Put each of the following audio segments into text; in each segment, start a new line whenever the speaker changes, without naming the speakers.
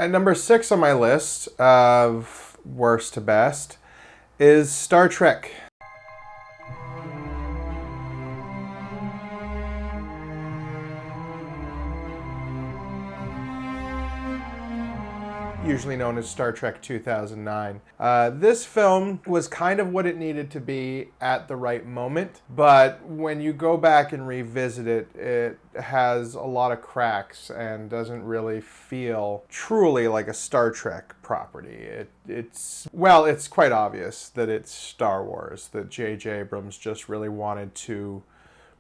At number 6 on my list of worst to best is Star Trek. Usually known as Star Trek 2009. This film was kind of what it needed to be at the right moment, but when you go back and revisit it, it has a lot of cracks and doesn't really feel truly like a Star Trek property. It's quite obvious that it's Star Wars, that J.J. Abrams just really wanted to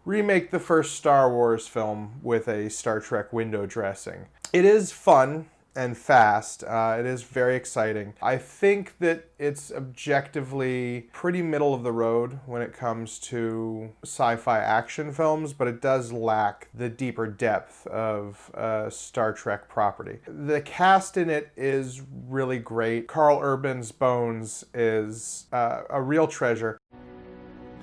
remake the first Star Wars film with a Star Trek window dressing. It is fun and fast. It is very exciting. I think that it's objectively pretty middle of the road when it comes to sci-fi action films, but it does lack the deeper depth of a Star Trek property. The cast in it is really great. Carl Urban's Bones is a real treasure.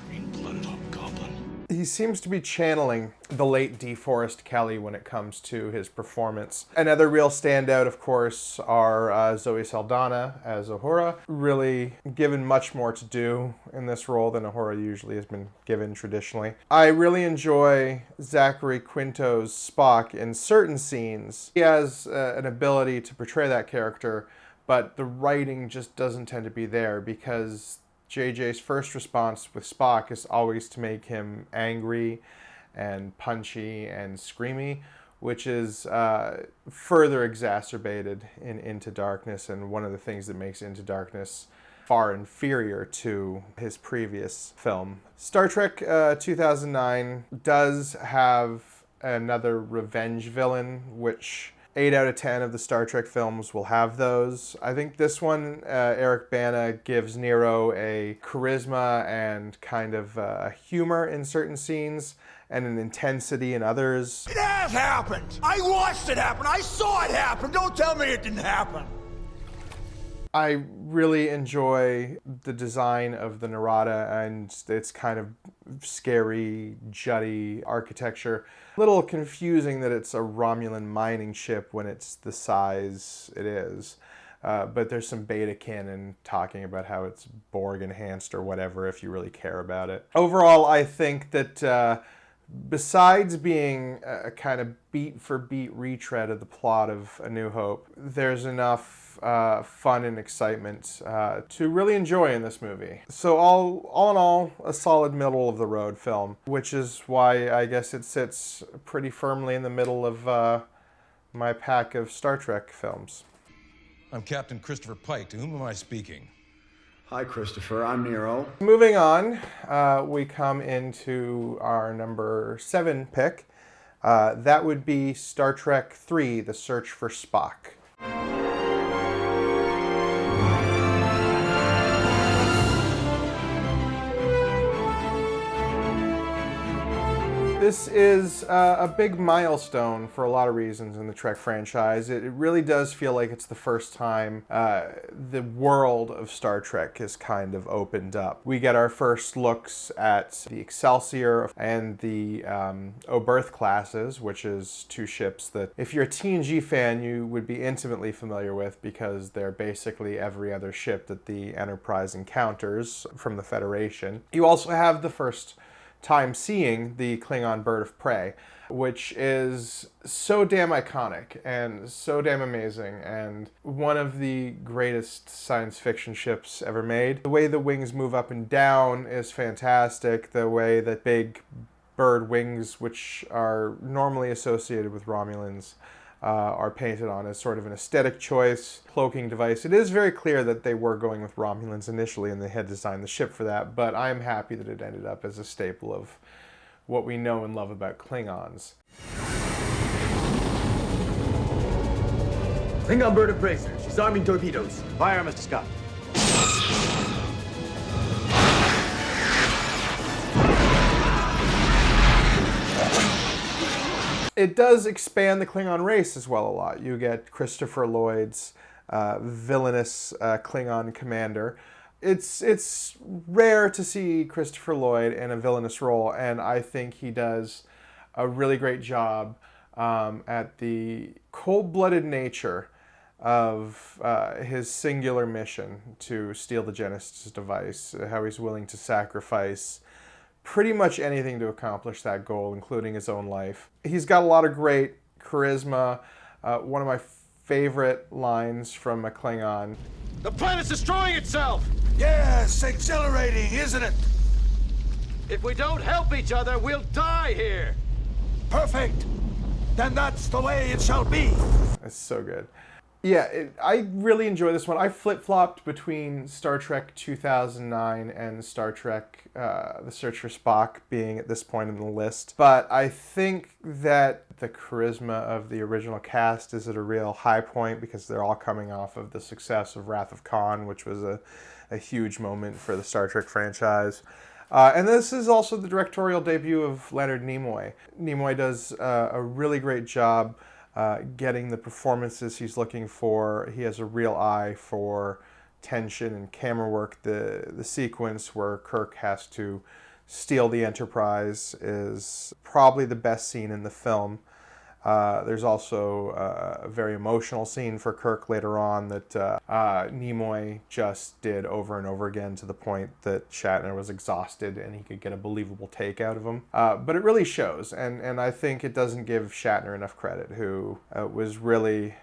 Green-blooded hobgoblin. He seems to be channeling the late DeForest Kelley when it comes to his performance. Another real standout, of course, are Zoe Saldana as Uhura. Really given much more to do in this role than Uhura usually has been given traditionally. I really enjoy Zachary Quinto's Spock in certain scenes. He has an ability to portray that character, but the writing just doesn't tend to be there because JJ's first response with Spock is always to make him angry and punchy and screamy, which is further exacerbated in Into Darkness, and one of the things that makes Into Darkness far inferior to his previous film. Star Trek 2009 does have another revenge villain, which 8 out of 10 of the Star Trek films will have those. I think this one, Eric Bana gives Nero a charisma and kind of humor in certain scenes and an intensity in others.
It has happened! I watched it happen! I saw it happen! Don't tell me it didn't happen!
I really enjoy the design of the Narada and its kind of scary, jutty architecture. A little confusing that it's a Romulan mining ship when it's the size it is. But there's some beta canon talking about how it's Borg enhanced or whatever if you really care about it. Overall, I think that besides being a kind of beat-for-beat retread of the plot of A New Hope, there's enough fun and excitement to really enjoy in this movie. So all in all, a solid middle-of-the-road film, which is why I guess it sits pretty firmly in the middle of my pack of Star Trek films.
I'm Captain Christopher Pike. To whom am I speaking?
Hi, Christopher. I'm Nero.
Moving on, we come into our number 7 pick. That would be Star Trek III, The Search for Spock. This is a big milestone for a lot of reasons in the Trek franchise. It really does feel like it's the first time the world of Star Trek is kind of opened up. We get our first looks at the Excelsior and the Oberth classes, which is 2 ships that if you're a TNG fan you would be intimately familiar with because they're basically every other ship that the Enterprise encounters from the Federation. You also have the first time seeing the Klingon bird of prey, which is so damn iconic and so damn amazing and one of the greatest science fiction ships ever made. The way the wings move up and down is fantastic. The way that big bird wings, which are normally associated with Romulans, are painted on as sort of an aesthetic choice, cloaking device. It is very clear that they were going with Romulans initially and they had designed the ship for that, but I'm happy that it ended up as a staple of what we know and love about Klingons.
Klingon bird of prey, sir. She's arming torpedoes. Fire, Mr. Scott.
It does expand the Klingon race as well a lot. You get Christopher Lloyd's villainous Klingon commander. It's rare to see Christopher Lloyd in a villainous role, and I think he does a really great job at the cold-blooded nature of his singular mission to steal the Genesis device, how he's willing to sacrifice pretty much anything to accomplish that goal, including his own life. He's got a lot of great charisma. One of my favorite lines from a Klingon.
The planet's destroying itself!
Yes, exhilarating, isn't it?
If we don't help each other, we'll die here!
Perfect. Then that's the way it shall be.
It's so good. Yeah, I really enjoy this one. I flip-flopped between Star Trek 2009 and Star Trek The Search for Spock being at this point in the list. But I think that the charisma of the original cast is at a real high point because they're all coming off of the success of Wrath of Khan, which was a huge moment for the Star Trek franchise. And this is also the directorial debut of Leonard Nimoy. Nimoy does a really great job getting the performances he's looking for. He has a real eye for tension and camera work. The sequence where Kirk has to steal the Enterprise is probably the best scene in the film. There's also a very emotional scene for Kirk later on that Nimoy just did over and over again to the point that Shatner was exhausted and he could get a believable take out of him. But it really shows, and I think it doesn't give Shatner enough credit, who was really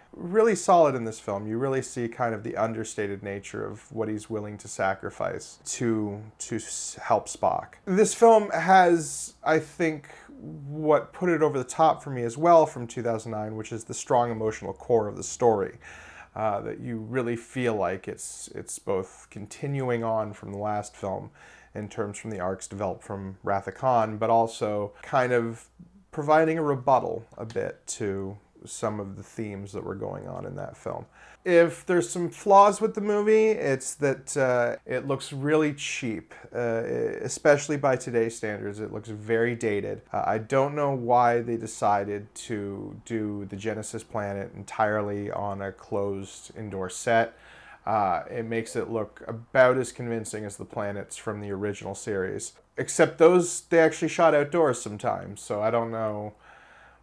solid in this film. You really see kind of the understated nature of what he's willing to sacrifice to help Spock. This film has, I think, what put it over the top for me as well from 2009, which is the strong emotional core of the story. That you really feel like it's both continuing on from the last film in terms from the arcs developed from Wrath of Khan, but also kind of providing a rebuttal a bit to some of the themes that were going on in that film. If there's some flaws with the movie, it's that it looks really cheap, especially by today's standards. It looks very dated. I don't know why they decided to do the Genesis planet entirely on a closed indoor set. It makes it look about as convincing as the planets from the original series. Except they actually shot outdoors sometimes, so I don't know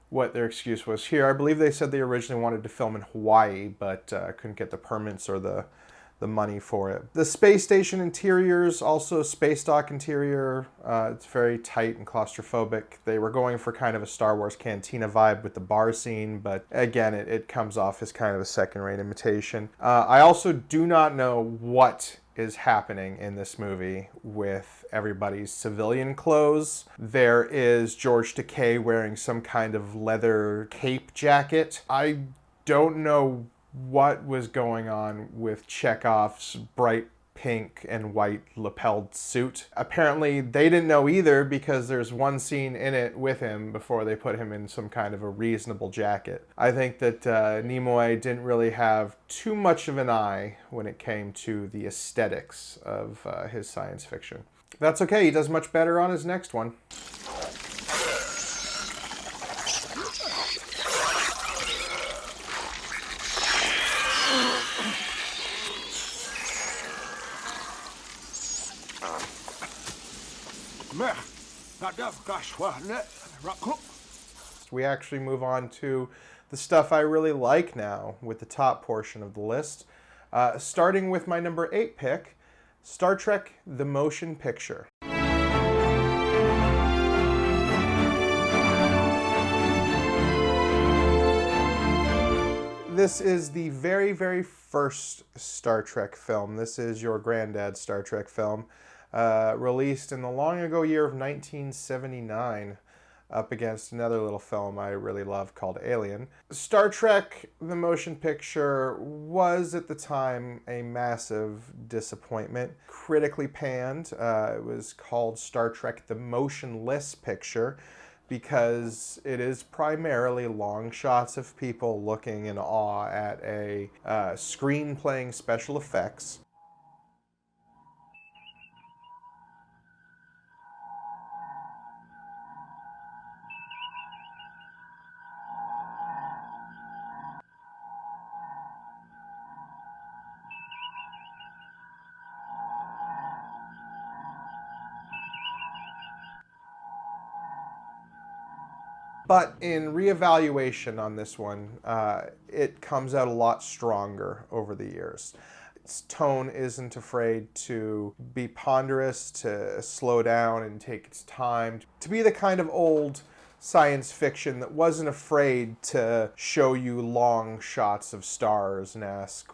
what their excuse was here. I believe they said they originally wanted to film in Hawaii, but couldn't get the permits or the money for it. The space station interiors, also space dock interior, it's very tight and claustrophobic. They were going for kind of a Star Wars cantina vibe with the bar scene, but again, it comes off as kind of a second-rate imitation. I also do not know what is happening in this movie with everybody's civilian clothes. There is George Takei wearing some kind of leather cape jacket. I don't know what was going on with Chekhov's bright pink and white lapelled suit. Apparently they didn't know either, because there's one scene in it with him before they put him in some kind of a reasonable jacket. I think that Nimoy didn't really have too much of an eye when it came to the aesthetics of his science fiction. That's okay, he does much better on his next one. We actually move on to the stuff I really like now with the top portion of the list. Starting with my number 8 pick, Star Trek the Motion Picture. This is the very, very first Star Trek film. This is your granddad's Star Trek film. Released in the long ago year of 1979, up against another little film I really love called Alien. Star Trek the Motion Picture was at the time a massive disappointment. Critically panned. It was called Star Trek the Motionless Picture because it is primarily long shots of people looking in awe at a screen playing special effects. But in reevaluation on this one, it comes out a lot stronger over the years. Its tone isn't afraid to be ponderous, to slow down and take its time, to be the kind of old science fiction that wasn't afraid to show you long shots of stars and ask,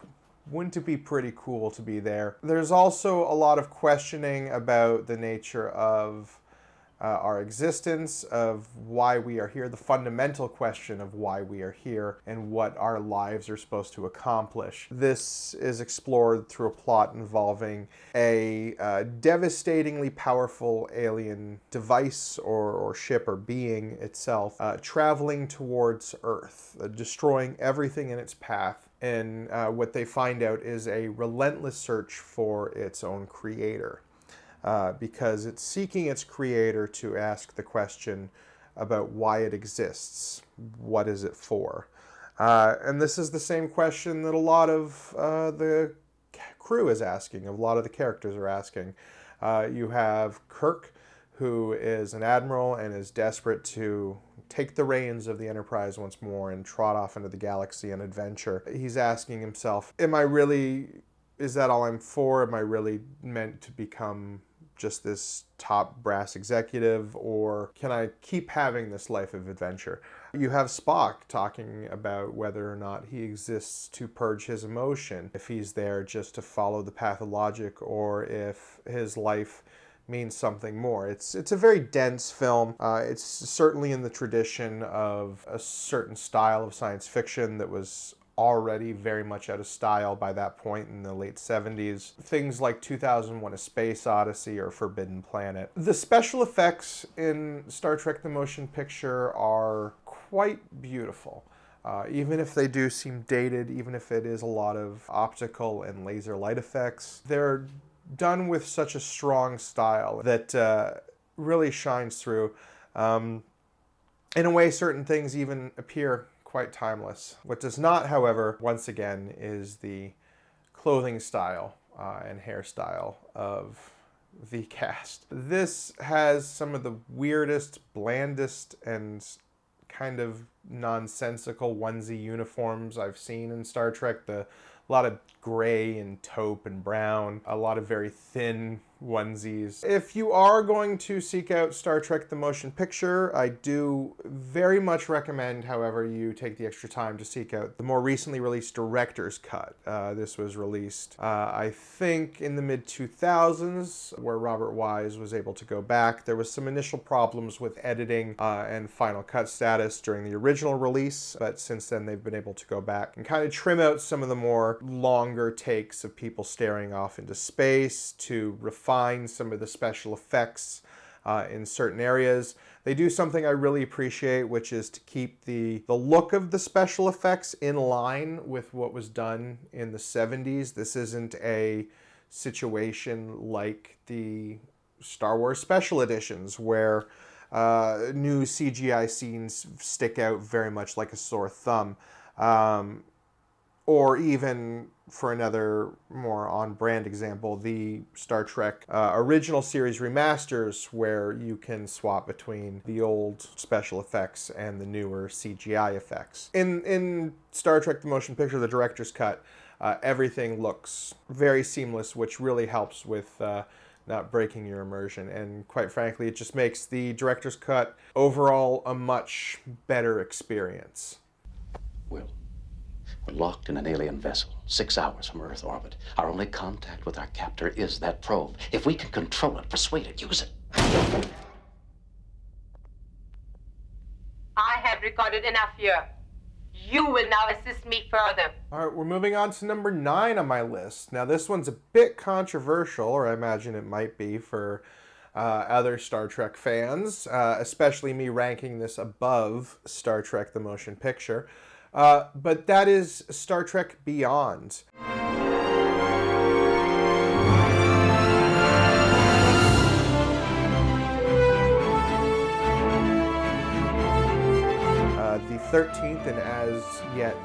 wouldn't it be pretty cool to be there? There's also a lot of questioning about the nature of our existence, of why we are here, the fundamental question of why we are here and what our lives are supposed to accomplish. This is explored through a plot involving a devastatingly powerful alien device or ship or being itself traveling towards Earth, destroying everything in its path. And what they find out is a relentless search for its own creator. Because it's seeking its creator to ask the question about why it exists. What is it for? And this is the same question that a lot of the crew is asking, a lot of the characters are asking. You have Kirk, who is an admiral and is desperate to take the reins of the Enterprise once more and trot off into the galaxy and adventure. He's asking himself, is that all I'm for? Am I really meant to become just this top brass executive, or can I keep having this life of adventure? You have Spock talking about whether or not he exists to purge his emotion, if he's there just to follow the path of logic, or if his life means something more. It's a very dense film. It's certainly in the tradition of a certain style of science fiction that was already very much out of style by that point in the late 70s. Things like 2001: A Space Odyssey or Forbidden Planet. The special effects in Star Trek the Motion Picture are quite beautiful. Even if they do seem dated, even if it is a lot of optical and laser light effects, they're done with such a strong style that really shines through. In a way, certain things even appear quite timeless. What does not, however, once again, is the clothing style and hairstyle of the cast. This has some of the weirdest, blandest, and kind of nonsensical onesie uniforms I've seen in Star Trek. A lot of gray and taupe and brown, a lot of very thin onesies. If you are going to seek out Star Trek the Motion Picture, I do very much recommend, however, you take the extra time to seek out the more recently released director's cut. This was released, I think, in the mid-2000s, where Robert Wise was able to go back. There was some initial problems with editing and final cut status during the original release, but since then they've been able to go back and kind of trim out some of the more longer takes of people staring off into space, to refine some of the special effects in certain areas. They do something I really appreciate, which is to keep the look of the special effects in line with what was done in the 70s. This isn't a situation like the Star Wars special editions where new CGI scenes stick out very much like a sore thumb. Or even, for another more on-brand example, the Star Trek original series remasters, where you can swap between the old special effects and the newer CGI effects. In Star Trek the Motion Picture, the director's cut, everything looks very seamless, which really helps with not breaking your immersion. And quite frankly, it just makes the director's cut overall a much better experience.
Will, we're locked in an alien vessel, 6 hours from Earth orbit. Our only contact with our captor is that probe. If we can control it, persuade it, use it.
I have recorded enough here. You will now assist me further.
All right, we're moving on to number 9 on my list. Now, this one's a bit controversial, or I imagine it might be for other Star Trek fans, especially me ranking this above Star Trek the Motion Picture. But that is Star Trek Beyond. The 13th and as yet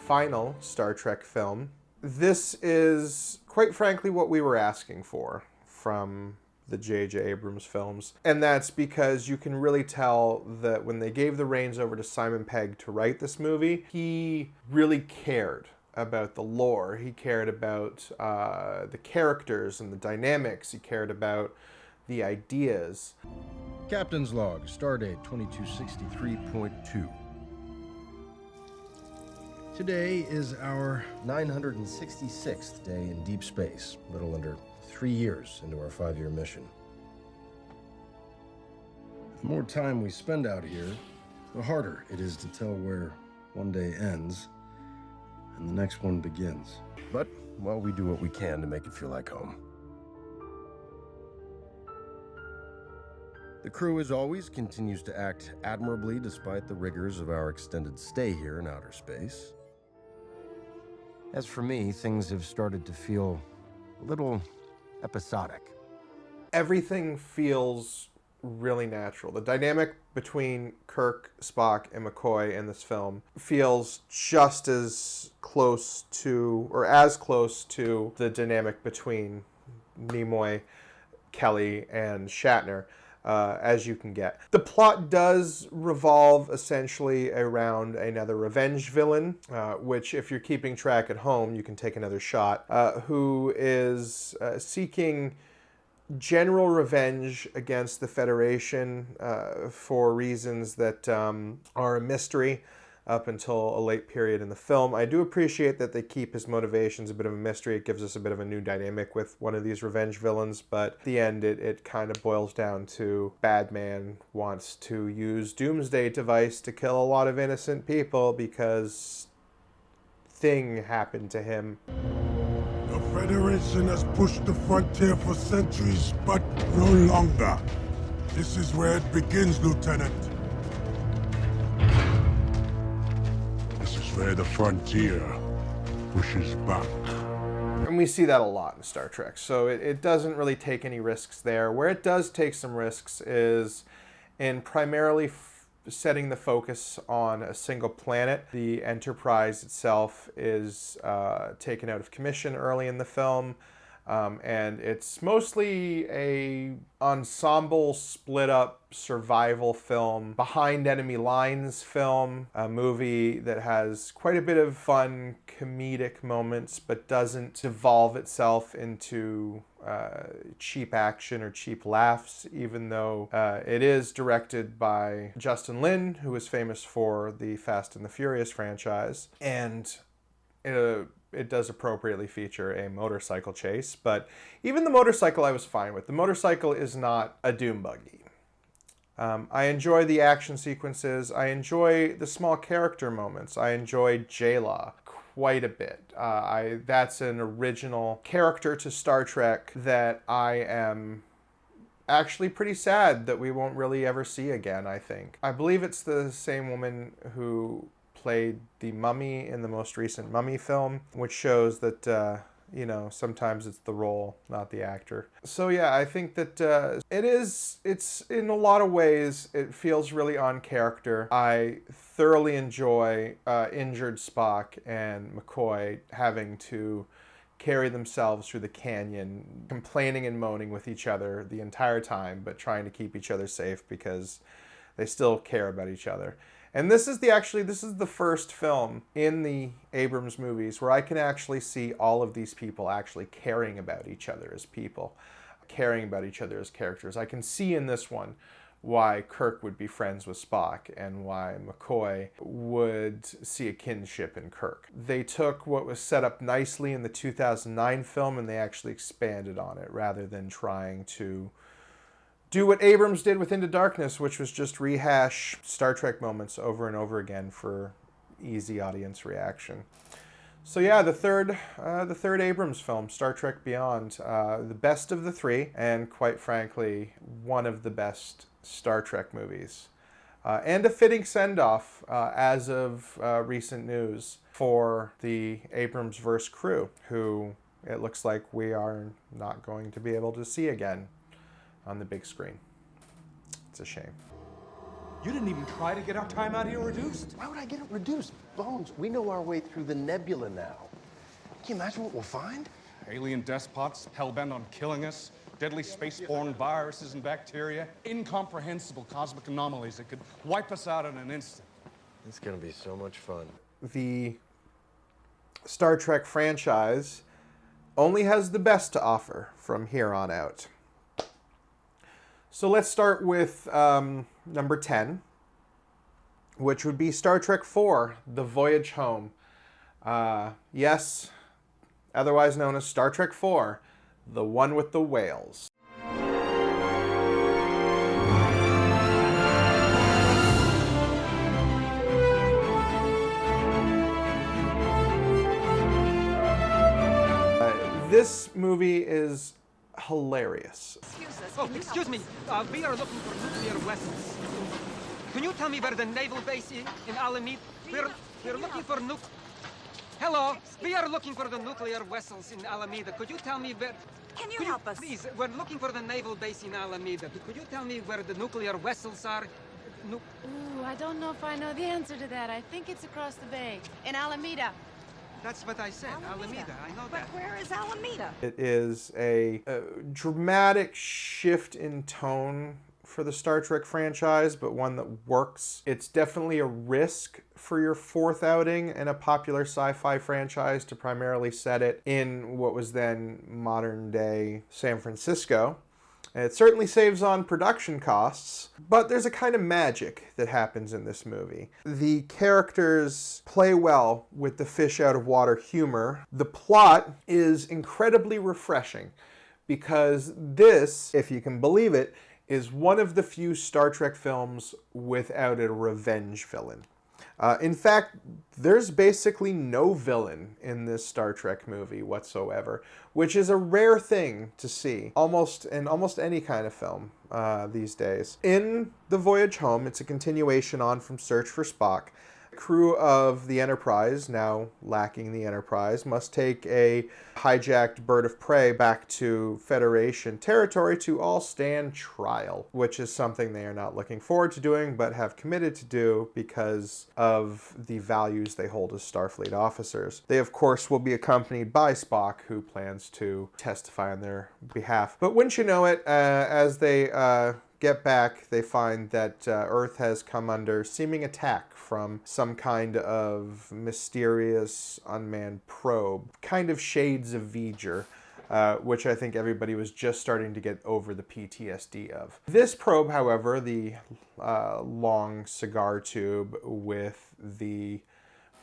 final Star Trek film. This is, quite frankly, what we were asking for from the J.J. Abrams films. And that's because you can really tell that when they gave the reins over to Simon Pegg to write this movie, he really cared about the lore. He cared about the characters and the dynamics. He cared about the ideas.
Captain's log, stardate 2263.2. Today is our 966th day in deep space, a little under 3 years into our 5-year mission. The more time we spend out here, the harder it is to tell where one day ends and the next one begins. But, well, we do what we can to make it feel like home. The crew, as always, continues to act admirably despite the rigors of our extended stay here in outer space. As for me, things have started to feel a little episodic.
Everything feels really natural. The dynamic between Kirk, Spock, and McCoy in this film feels just as close to, or as close to, the dynamic between Nimoy, Kelly, and Shatner as you can get. The plot does revolve essentially around another revenge villain, which if you're keeping track at home, you can take another shot, who is seeking general revenge against the Federation for reasons that are a mystery up until a late period in the film. I do appreciate that they keep his motivations a bit of a mystery. It gives us a bit of a new dynamic with one of these revenge villains, but at the end it kind of boils down to Bad Man wants to use Doomsday device to kill a lot of innocent people because thing happened to him.
The Federation has pushed the frontier for centuries, but no longer. This is where it begins, Lieutenant. This is where the frontier pushes back.
And we see that a lot in Star Trek, so it doesn't really take any risks there. Where it does take some risks is in primarily setting the focus on a single planet. The Enterprise itself is taken out of commission early in the film, and it's mostly a ensemble split up survival film, behind enemy lines film, a movie that has quite a bit of fun comedic moments but doesn't devolve itself into cheap action or cheap laughs, even though it is directed by Justin Lin, who is famous for the Fast and the Furious franchise, and it does appropriately feature a motorcycle chase. But even the motorcycle I was fine with. The motorcycle is not a doom buggy. I enjoy the action sequences. I enjoy the small character moments. I enjoy J-Law quite a bit. That's an original character to Star Trek that I am actually pretty sad that we won't really ever see again, I think. I believe it's the same woman who played the Mummy in the most recent Mummy film, which shows that, sometimes it's the role, not the actor. So yeah, I think that it's in a lot of ways, it feels really on character. I thoroughly enjoy injured Spock and McCoy having to carry themselves through the canyon, complaining and moaning with each other the entire time, but trying to keep each other safe because they still care about each other. And this is the first film in the Abrams movies where I can actually see all of these people actually caring about each other as people, caring about each other as characters. I can see in this one why Kirk would be friends with Spock and why McCoy would see a kinship in Kirk. They took what was set up nicely in the 2009 film and they actually expanded on it rather than trying to do what Abrams did with Into Darkness, which was just rehash Star Trek moments over and over again for easy audience reaction. So yeah, the third Abrams film, Star Trek Beyond, the best of the three, and quite frankly, one of the best Star Trek movies. And a fitting send-off, as of recent news, for the Abrams-verse crew, who it looks like we are not going to be able to see again on the big screen. It's a shame.
You didn't even try to get our time out here reduced.
Why would I get it reduced? Bones, we know our way through the nebula now. Can you imagine what we'll find?
Alien despots hell-bent on killing us, deadly spaceborne viruses and bacteria, incomprehensible cosmic anomalies that could wipe us out in an instant.
It's gonna be so much fun.
The Star Trek franchise only has the best to offer from here on out. So let's start with number 10, which would be Star Trek IV, The Voyage Home. Yes, otherwise known as Star Trek IV, the one with the whales. This movie is hilarious.
Excuse me. We are looking for nuclear vessels. Can you tell me where the naval base is in Alameda? We're looking for Hello, we are looking for the nuclear vessels in Alameda. Could you tell me where?
Can you help us?
Please, we're looking for the naval base in Alameda. Could you tell me where the nuclear vessels are?
Ooh, I don't know if I know the answer to that. I think it's across the bay in Alameda.
That's what I said, Alameda. I know that.
But where is Alameda?
It is a dramatic shift in tone for the Star Trek franchise, but one that works. It's definitely a risk for your fourth outing in a popular sci-fi franchise to primarily set it in what was then modern day San Francisco. It certainly saves on production costs, but there's a kind of magic that happens in this movie. The characters play well with the fish out of water humor. The plot is incredibly refreshing because this, if you can believe it, is one of the few Star Trek films without a revenge villain. In fact, there's basically no villain in this Star Trek movie whatsoever, which is a rare thing to see in almost any kind of film these days. In The Voyage Home, it's a continuation on from Search for Spock. The crew of the Enterprise, now lacking the Enterprise, must take a hijacked bird of prey back to Federation territory to all stand trial, which is something they are not looking forward to doing, but have committed to do because of the values they hold as Starfleet officers. They, of course, will be accompanied by Spock, who plans to testify on their behalf. But wouldn't you know it, as they get back, they find that Earth has come under seeming attack from some kind of mysterious unmanned probe, kind of shades of V'ger, which I think everybody was just starting to get over the PTSD of. This probe, however, the long cigar tube with the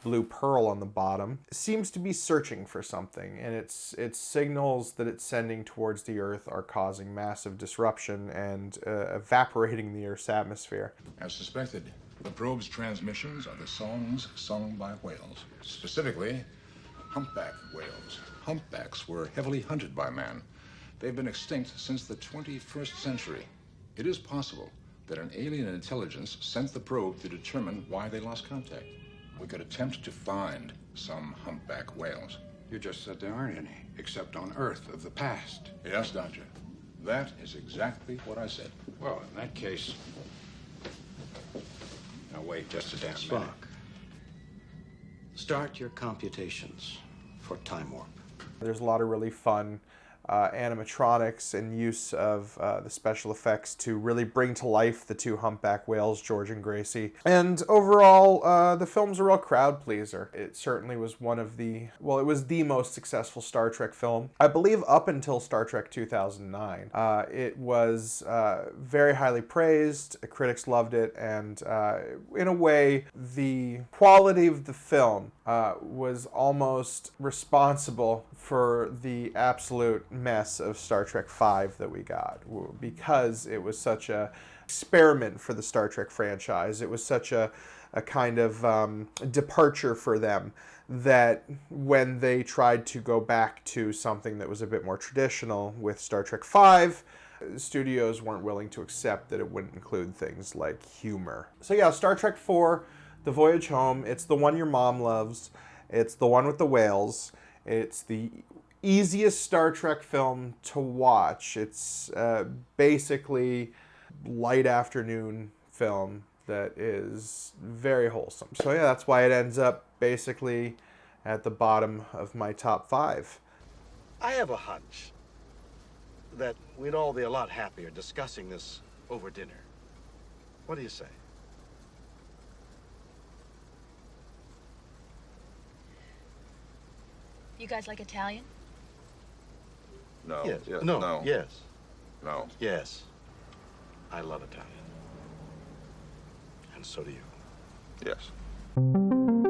blue pearl on the bottom, seems to be searching for something, and its signals that it's sending towards the Earth are causing massive disruption and evaporating the Earth's atmosphere.
As suspected, the probe's transmissions are the songs sung by whales, specifically humpback whales. Humpbacks were heavily hunted by man. They've been extinct since the 21st century. It is possible that an alien intelligence sent the probe to determine why they lost contact. We could attempt to find some humpback whales.
You just said there aren't any, except on Earth of the past.
Yes, Doctor. That is exactly what I said.
Well, in that case... Now wait just a damn minute.
Spock, start your computations for time warp.
There's a lot of really fun animatronics and use of the special effects to really bring to life the two humpback whales, George and Gracie. And overall, the film's a real crowd pleaser. It certainly was one of the, well, it was the most successful Star Trek film, I believe, up until Star Trek 2009. It was very highly praised, critics loved it, and in a way, the quality of the film was almost responsible for the absolute mess of Star Trek V that we got, because it was such a experiment for the Star Trek franchise. It was such a kind of departure for them that when they tried to go back to something that was a bit more traditional with Star Trek V, studios weren't willing to accept that it wouldn't include things like humor. So yeah, Star Trek IV, The Voyage Home, it's the one your mom loves. It's the one with the whales. It's the easiest Star Trek film to watch. It's basically light afternoon film that is very wholesome. So yeah, that's why it ends up basically at the bottom of my top 5.
I have a hunch that we'd all be a lot happier discussing this over dinner. What do you say?
You guys like Italian?
No.
Yes.
Yeah,
No.
no.
Yes.
No.
Yes. I love Italian. And so do you.
Yes.